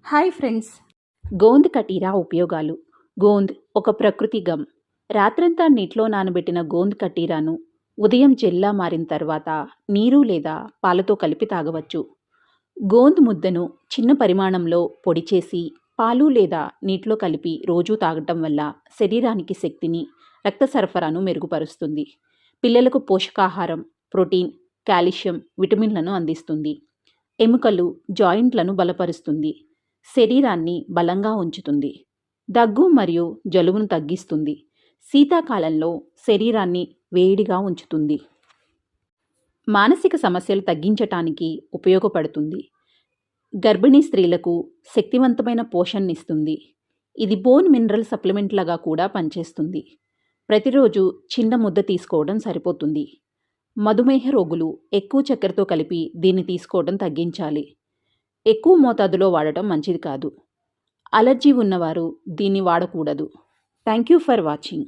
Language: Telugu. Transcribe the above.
Hi friends. గోంద్ కటీరా ఉపయోగాలు. గోంద్ ఒక ప్రకృతి గమ్. రాత్రంతా నీటిలో నానబెట్టిన గోంద్ కటీరాను ఉదయం జెల్లా మారిన తర్వాత నీరు లేదా పాలతో కలిపి తాగవచ్చు. గోంద్ ముద్దను చిన్న పరిమాణంలో పొడి చేసి పాలు లేదా నీటిలో కలిపి రోజూ తాగటం వల్ల శరీరానికి శక్తిని, రక్త సరఫరాను మెరుగుపరుస్తుంది. పిల్లలకు పోషకాహారం, ప్రోటీన్, కాల్షియం, విటమిన్లను అందిస్తుంది. ఎముకలు, జాయింట్లను బలపరుస్తుంది. శరీరాన్ని బలంగా ఉంచుతుంది. దగ్గు మరియు జలుబును తగ్గిస్తుంది. శీతాకాలంలో శరీరాన్ని వేడిగా ఉంచుతుంది. మానసిక సమస్యలు తగ్గించటానికి ఉపయోగపడుతుంది. గర్భిణీ స్త్రీలకు శక్తివంతమైన పోషణనిస్తుంది. ఇది బోన్ మినరల్ సప్లిమెంట్ లాగా కూడా పనిచేస్తుంది. ప్రతిరోజు చిన్న ముద్ద తీసుకోవడం సరిపోతుంది. మధుమేహ రోగులు ఎక్కువ చక్కెరతో కలిపి దీన్ని తీసుకోవడం తగ్గించాలి. ఎక్కువ మోతాదులో వాడటం మంచిది కాదు. అలర్జీ ఉన్నవారు దీన్ని వాడకూడదు. Thank you for watching.